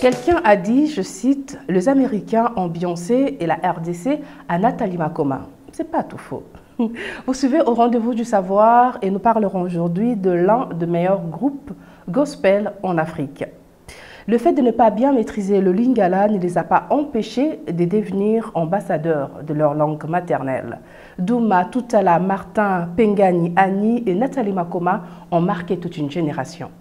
Quelqu'un a dit, je cite, « Les Américains ont Beyoncé et la RDC à Nathalie Makoma ». C'est pas tout faux. Vous suivez au rendez-vous du savoir et nous parlerons aujourd'hui de l'un des meilleurs groupes gospel en Afrique. Le fait de ne pas bien maîtriser le lingala ne les a pas empêchés de devenir ambassadeurs de leur langue maternelle. Douma, Toutala, Martin, Pengani, Annie et Nathalie Makoma ont marqué toute une génération.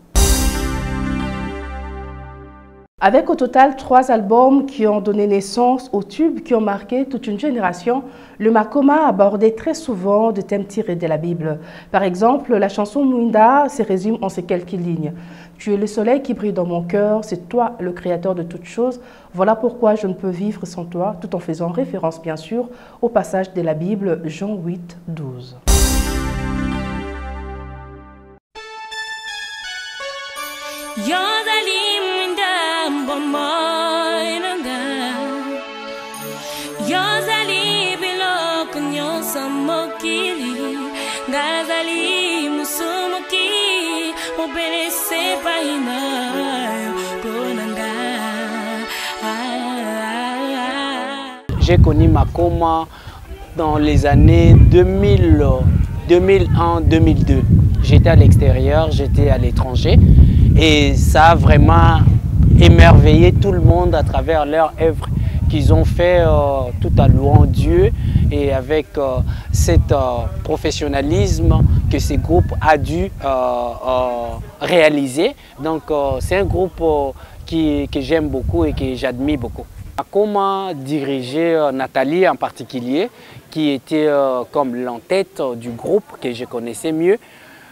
Avec au total 3 albums qui ont donné naissance aux tubes qui ont marqué toute une génération, le Makoma abordait très souvent des thèmes tirés de la Bible. Par exemple, la chanson Mwinda se résume en ces quelques lignes. « Tu es le soleil qui brille dans mon cœur, c'est toi le créateur de toutes choses. Voilà pourquoi je ne peux vivre sans toi », tout en faisant référence bien sûr au passage de la Bible Jean 8, 12. J'ai connu Makoma dans les années 2001-2002. J'étais à l'extérieur, j'étais à l'étranger et ça a vraiment émerveillé tout le monde à travers leur œuvre qu'ils ont fait tout en louant Dieu et avec cet professionnalisme que ces groupes a dû réaliser. Donc c'est un groupe que j'aime beaucoup et que j'admire beaucoup. Makoma dirigeait Nathalie en particulier, qui était comme l'entête du groupe que je connaissais mieux,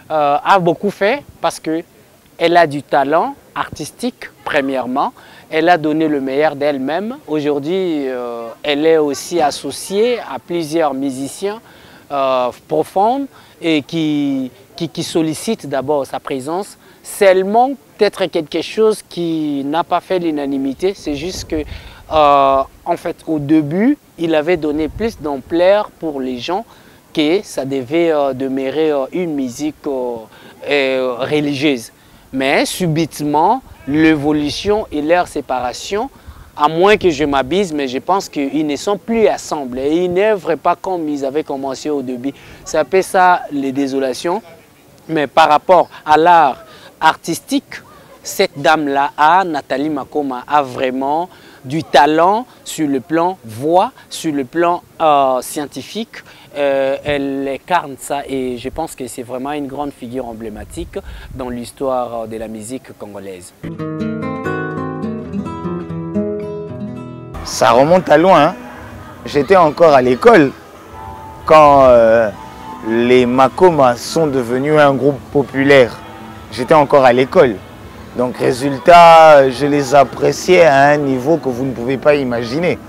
a beaucoup fait parce qu'elle a du talent artistique premièrement, elle a donné le meilleur d'elle-même. Aujourd'hui, elle est aussi associée à plusieurs musiciens profonds et qui sollicitent d'abord sa présence. Seulement, peut-être quelque chose qui n'a pas fait l'unanimité, c'est juste que en fait, au début, il avait donné plus d'ampleur pour les gens que ça devait demeurer une musique religieuse. Mais subitement, l'évolution et leur séparation, à moins que je m'abuse, mais je pense qu'ils ne sont plus ensemble et ils n'œuvrent pas comme ils avaient commencé au début. Ça fait ça les désolations, mais par rapport à l'art artistique, cette dame-là, Nathalie Makoma, a vraiment du talent sur le plan voix, sur le plan scientifique. Elle incarne ça et je pense que c'est vraiment une grande figure emblématique dans l'histoire de la musique congolaise. Ça remonte à loin, hein. J'étais encore à l'école quand les Makoma sont devenus un groupe populaire. J'étais encore à l'école. Donc résultat, je les appréciais à un niveau que vous ne pouvez pas imaginer.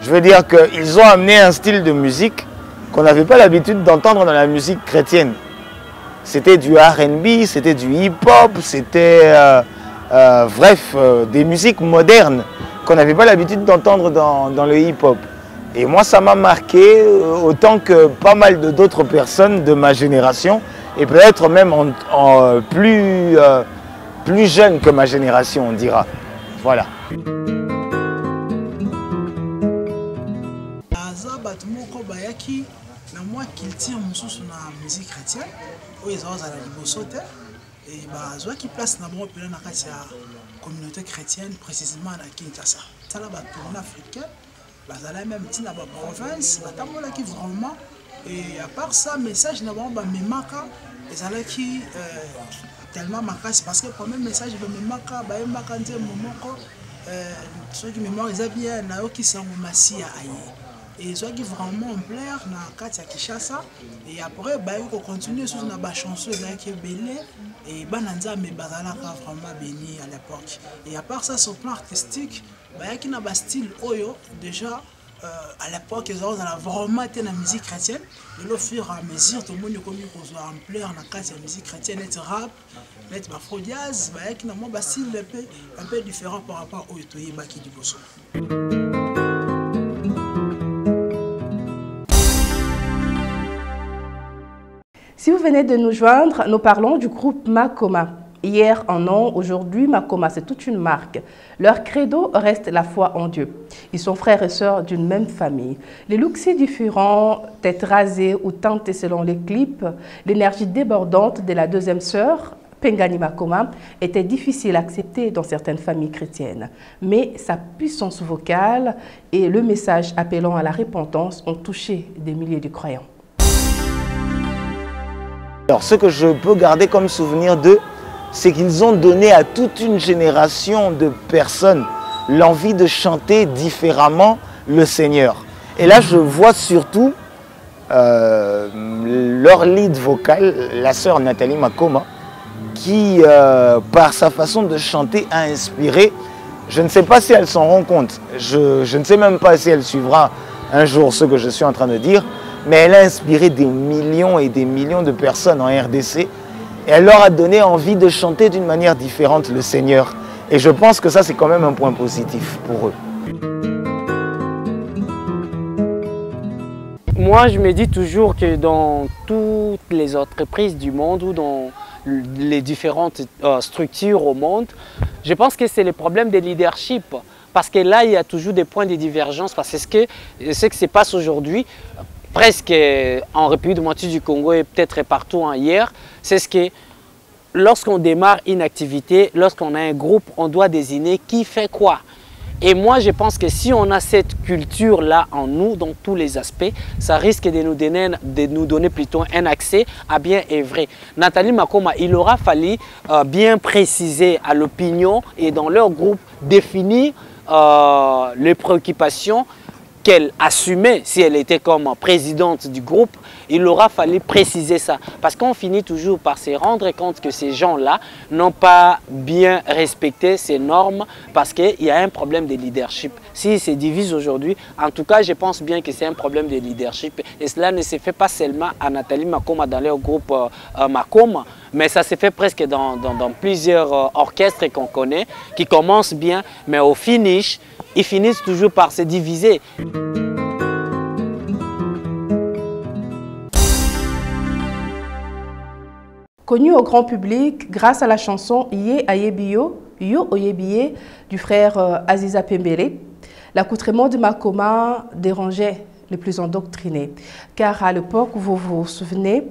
Je veux dire qu'ils ont amené un style de musique qu'on n'avait pas l'habitude d'entendre dans la musique chrétienne. C'était du R&B, c'était du hip-hop, c'était bref, des musiques modernes qu'on n'avait pas l'habitude d'entendre dans le hip-hop. Et moi, ça m'a marqué autant que pas mal d'autres personnes de ma génération et peut-être même plus jeune que ma génération, on dira. Voilà. qui place dans la communauté chrétienne, précisément à Kinshasa. Ça la tournée africaine, la même dans la province, qui vraiment. Et à part ça, message n'a pas même qui tellement marqué parce que le premier message me marque ceux qui me marquent ils bien na qui sont massia et ceux qui vraiment en plaire na Katia Kinshasa et après on continue sur na chanson qui est belle et bananza me bazala vraiment béni à l'époque. Et à part ça sur le plan artistique qui na ba style oyo déjà à l'époque, ils ont vraiment été dans la musique chrétienne. Et au fur et à mesure, tout le monde a commis en pleurs dans la musique chrétienne, et rap, et afro-jazz, qui n'a pas un style un peu différent par rapport au Yotoye Baki du Bosso. Si vous venez de nous joindre, nous parlons du groupe Makoma. Hier un nom, aujourd'hui Makoma, c'est toute une marque. Leur credo reste la foi en Dieu. Ils sont frères et sœurs d'une même famille. Les looks si différents, tête rasée ou teintée selon les clips, l'énergie débordante de la deuxième sœur, Pengani Makoma, était difficile à accepter dans certaines familles chrétiennes. Mais sa puissance vocale et le message appelant à la repentance ont touché des milliers de croyants. Alors, ce que je peux garder comme souvenir d'eux, c'est qu'ils ont donné à toute une génération de personnes l'envie de chanter différemment le Seigneur. Et là, je vois surtout leur lead vocal, la sœur Nathalie Makoma, qui, par sa façon de chanter, a inspiré. Je ne sais pas si elle s'en rend compte, je ne sais même pas si elle suivra un jour ce que je suis en train de dire, mais elle a inspiré des millions et des millions de personnes en RDC. Et elle leur a donné envie de chanter d'une manière différente le Seigneur. Et je pense que ça, c'est quand même un point positif pour eux. Moi, je me dis toujours que dans toutes les entreprises du monde ou dans les différentes structures au monde, je pense que c'est le problème de leadership. Parce que là, il y a toujours des points de divergence. Parce que ce qui se passe aujourd'hui, presque en République démocratique du Congo et peut-être partout ailleurs, c'est ce que lorsqu'on démarre une activité, lorsqu'on a un groupe, on doit désigner qui fait quoi. Et moi, je pense que si on a cette culture-là en nous, dans tous les aspects, ça risque de nous donner plutôt un accès à bien et vrai. Nathalie Makoma, il aura fallu bien préciser à l'opinion et dans leur groupe définir les préoccupations qu'elle assumait si elle était comme présidente du groupe. Il aura fallu préciser ça. Parce qu'on finit toujours par se rendre compte que ces gens-là n'ont pas bien respecté ces normes parce qu'il y a un problème de leadership. S'ils se divisent aujourd'hui, en tout cas, je pense bien que c'est un problème de leadership. Et cela ne se fait pas seulement à Nathalie Makoma dans leur groupe Makoma, mais ça se fait presque dans plusieurs orchestres qu'on connaît, qui commencent bien, mais au finish, ils finissent toujours par se diviser. Connu au grand public grâce à la chanson Ye Ayebiyo, Yo Oyebiye du frère Aziza Pembele, l'accoutrement de Makoma dérangeait les plus endoctrinés. Car à l'époque où vous vous souvenez,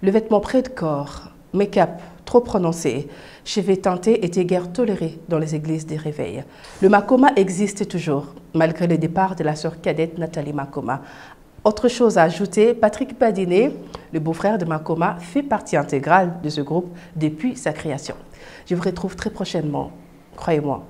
le vêtement près de corps, make-up trop prononcé, cheveux teintés étaient guère tolérés dans les églises des réveils. Le Makoma existe toujours, malgré le départ de la sœur cadette Nathalie Makoma. Autre chose à ajouter, Patrick Badiné, le beau-frère de Makoma, fait partie intégrale de ce groupe depuis sa création. Je vous retrouve très prochainement, croyez-moi.